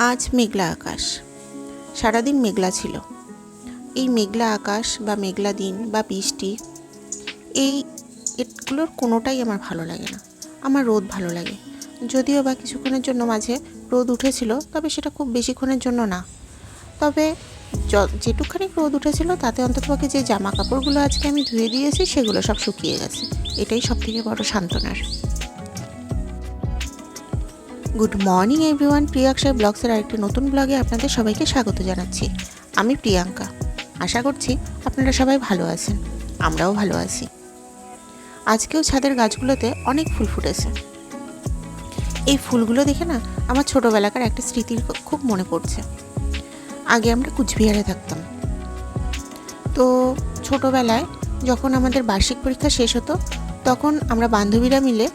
আজ মেঘলা আকাশ, সারাদিন মেঘলা ছিল। এই মেঘলা আকাশ বা মেঘলা দিন বা বৃষ্টি, এগুলোর কোনোটাই আমার ভালো লাগে না। আমার রোদ ভালো লাগে, যদিও বা কিছুক্ষণের জন্য মাঝে রোদ উঠেছিল, তবে সেটা খুব বেশিক্ষণের জন্য না। তবে যেটুকখানি রোদ উঠেছিল তাতে অন্ততপক্ষে যে জামা কাপড়গুলো আজকে আমি ধুয়ে দিয়েছি সেগুলো সব শুকিয়ে গেছে। এটাই সবথেকে বড় সান্ত্বনার। গুড মর্নিং এভরিওয়ান, প্রিয়াঙ্কার ব্লগসের আরেকটি নতুন ব্লগে আপনাদের সবাইকে স্বাগত জানাচ্ছি। আমি প্রিয়াঙ্কা। আশা করছি আপনারা সবাই ভালো আছেন, আমরাও ভালো আছি। আজকেও ছাদের গাছগুলোতে অনেক ফুল ফুটেছে। এই ফুলগুলো দেখে না আমার ছোটোবেলাকার একটা স্মৃতির খুব মনে পড়ছে। আগে আমরা কুচবিহারে থাকতাম, তো ছোটোবেলায় যখন আমাদের বার্ষিক পরীক্ষা শেষ হতো তখন আমরা বান্ধবীরা মিলে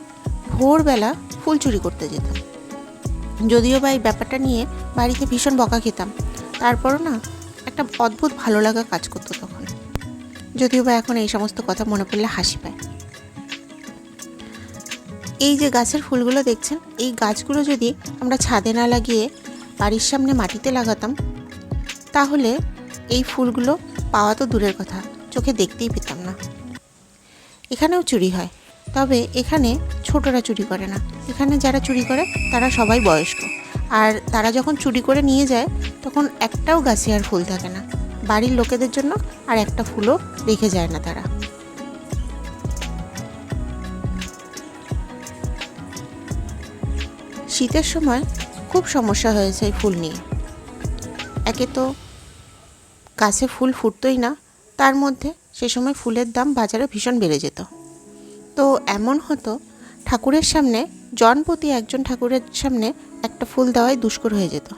ভোরবেলা ফুল চুরি করতে যেতাম। যদিও বা এই ব্যাপারটা নিয়ে বাড়িতে ভীষণ বকা খেতাম, তারপরও না একটা অদ্ভুত ভালো লাগা কাজ করতো তখন। যদিও বা এখন এই সমস্ত কথা মনে পড়লে হাসি পায়। এই যে গাছের ফুলগুলো দেখছেন, এই গাছগুলো যদি আমরা ছাদে না লাগিয়ে বাড়ির সামনে মাটিতে লাগাতাম, তাহলে এই ফুলগুলো পাওয়া তো দূরের কথা, চোখে দেখতেই পেতাম না। এখানেও চুরি হয়, তবে এখানে ছোটরা চুরি করে না। এখানে যারা চুরি করে তারা সবাই বয়স্ক, আর তারা যখন চুরি করে নিয়ে যায় তখন একটাও গাছে আর ফুল থাকে না। বাড়ির লোকেদের জন্য আর একটা ফুলও রেখে যায় না তারা। শীতের সময় খুব সমস্যা হয়েছে এই ফুল নিয়ে। একে তো গাছে ফুল ফুটতোই না, তার মধ্যে সে সময় ফুলের দাম বাজারে ভীষণ বেড়ে যেত। তো এমন হতো, ঠাকুরের সামনে জনপ্রতি একজন ঠাকুরের সামনে একটা ফুল দেওয়াই দুষ্কর হয়ে যেত।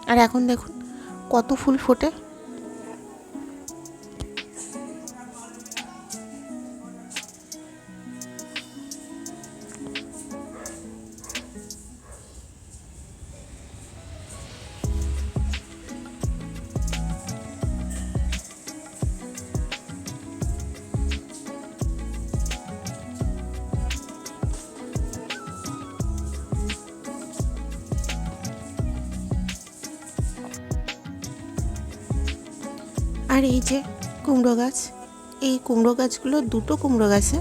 আর এখন দেখুন কত ফুল ফোটে। আর এই যে কুমড়ো গাছ, এই কুমড়ো গাছগুলো, দুটো কুমড়ো গাছে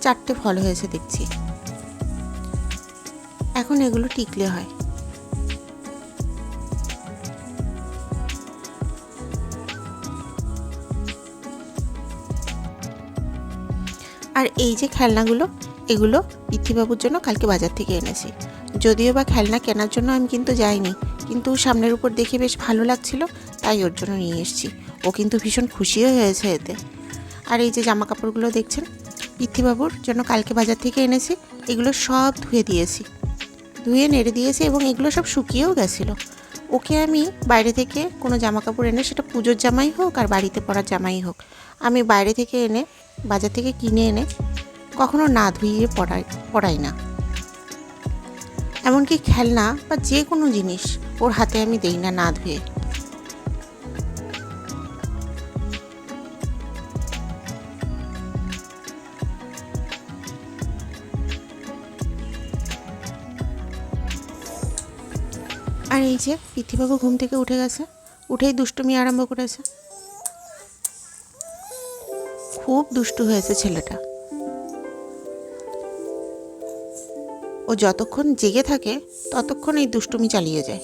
4টে ফল হয়েছে দেখছি। এখন এগুলো টিকলে হয়। আর এই যে খেলনাগুলো, এগুলো পৃথ্বীবাবুর জন্য কালকে বাজার থেকে এনেছি। যদিও বা খেলনা কেনার জন্য আমি কিন্তু যাইনি, কিন্তু সামনের উপর দেখে বেশ ভালো লাগছিল, তাই ওর জন্য নিয়ে এসেছি। ও কিন্তু ভীষণ খুশিও হয়েছে এতে। আর এই যে জামা কাপড়গুলো দেখছেন, পৃথ্বীবাবুর জন্য কালকে বাজার থেকে এনেছি। এগুলো সব ধুয়ে নেড়ে দিয়েছি, এবং এগুলো সব শুকিয়েও গেছিলো। ওকে আমি বাইরে থেকে কোনো জামা কাপড় এনে, সেটা পুজোর জামাই হোক আর বাড়িতে পরার জামাই হোক, আমি বাইরে থেকে এনে, বাজার থেকে কিনে এনে কখনো না ধুইয়ে পরাই না। এমনকি খেলনা বা যে কোনো জিনিস ওর হাতে আমি দেই না না ধুয়ে। আর এই যে পৃথ্বীবাবু ঘুম থেকে উঠে গেছে, উঠেই দুষ্টুমি আরম্ভ করেছে। খুব দুষ্টু হয়েছে ছেলেটা। ও যতক্ষণ জেগে থাকে ততক্ষণ এই দুষ্টুমি চালিয়ে যায়।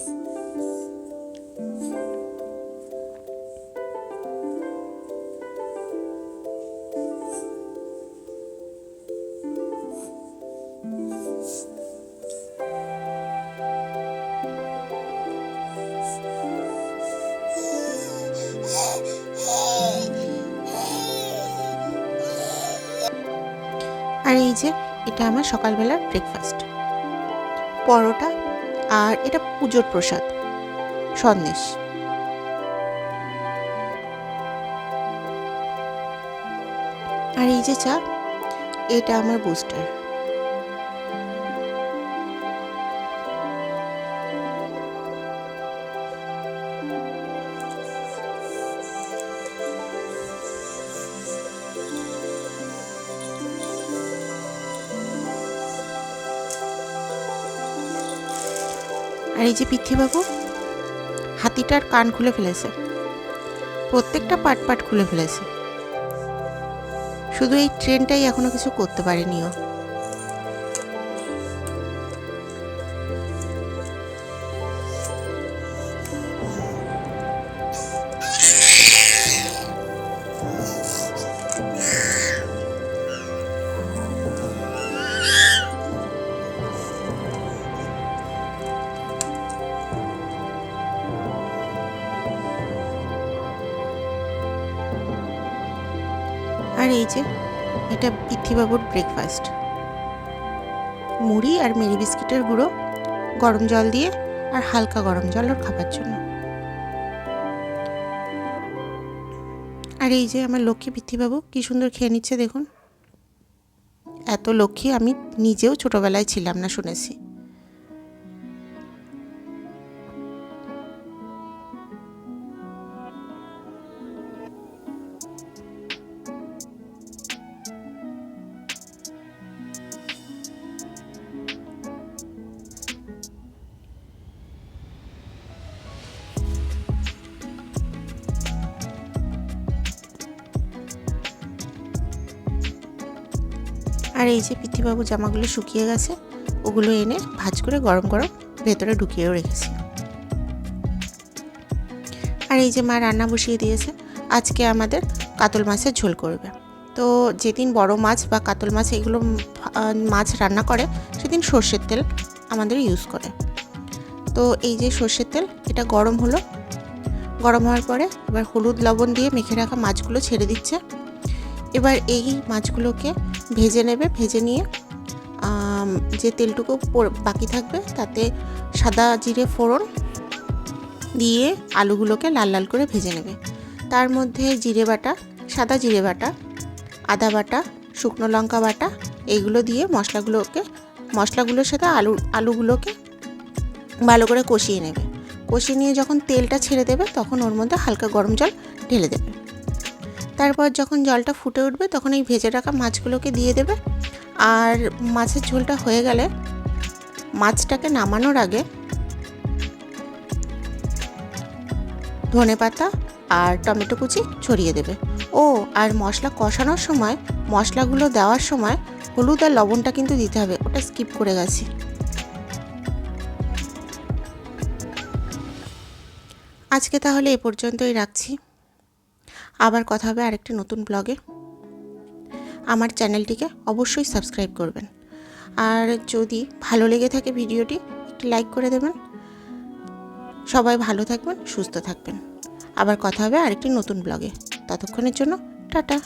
আর এই যে এটা আমার সকালবেলার ব্রেকফাস্ট, পরোটা, আর এটা পুজোর প্রসাদ, সন্দেশ। আর এই যে চা, এটা আমার বুস্টার। আর এই যে পৃথ্বীবাবু, হাতিটার কান খুলে ফেলেছে, প্রত্যেকটা পার্ট পার্ট খুলে ফেলেছে। শুধু এই ট্রেনটাই এখনো কিছু করতে পারেনি ও। আর এই যে এটা পৃথ্বীবাবুর ব্রেকফাস্ট, মুড়ি আর মেরি বিস্কিটের গুঁড়ো, গরম জল দিয়ে, আর হালকা গরম জল ওর খাবার জন্য। আর এই যে আমার লক্ষ্মী পৃথ্বীবাবু কি সুন্দর খেয়ে নিচ্ছে দেখুন। এত লক্ষ্মী আমি নিজেও ছোটবেলায় ছিলাম না, শুনেছি। আর এই যে পৃথ্বীবাবু জামাগুলো শুকিয়ে গেছে, ওগুলো এনে ভাঁজ করে গরম গরম ভেতরে ঢুকিয়েও রেখেছি। আর এই যে মা রান্না বসিয়ে দিয়েছে, আজকে আমাদের কাতল মাছের ঝোল করবে। তো যেদিন বড় মাছ বা কাতল মাছ এগুলো মাছ রান্না করে, সেদিন সর্ষের তেল আমাদের ইউজ করে। তো এই যে সর্ষের তেল, এটা গরম হলো, গরম হওয়ার পরে এবার হলুদ লবণ দিয়ে মেখে রাখা মাছগুলো ছেড়ে দিচ্ছে। এবার এই মাছগুলোকে ভেজে নেবে, ভেজে নিয়ে যে তেলটুকু বাকি থাকবে তাতে সাদা জিরে ফোড়ন দিয়ে আলুগুলোকে লাল লাল করে ভেজে নেবে। তার মধ্যে জিরে বাটা, সাদা জিরে বাটা, আদা বাটা, শুকনো লঙ্কা বাটা, এইগুলো দিয়ে মশলাগুলোর সাথে আলুগুলোকে ভালো করে কষিয়ে নেবে। কষিয়ে নিয়ে যখন তেলটা ছেড়ে দেবে তখন ওর মধ্যে হালকা গরম জল ঢেলে দেবে। তারপর যখন জলটা ফুটে উঠবে তখন এই ভেজে রাখা মাছগুলোকে দিয়ে দেবে। আর মাছের ঝোলটা হয়ে গেলে মাছটাকে নামানোর আগে ধনেপাতা আর টমেটো কুচি ছড়িয়ে দেবে। ও আর মশলা কষানোর সময়, মশলাগুলো দেওয়ার সময় হলুদ আর লবণটা কিন্তু দিতে হবে, ওটা স্কিপ করে গেছি। আজকে তাহলে এ পর্যন্তই রাখছি, আবার কথা হবে আরেকটি নতুন ব্লগে। আমার চ্যানেলটিকে অবশ্যই সাবস্ক্রাইব করবেন, আর যদি ভালো লেগে থাকে ভিডিওটি একটি লাইক করে দেবেন। সবাই ভালো থাকবেন, সুস্থ থাকবেন। আবার কথা হবে আরেকটি নতুন ব্লগে। ততক্ষণের জন্য টাটা।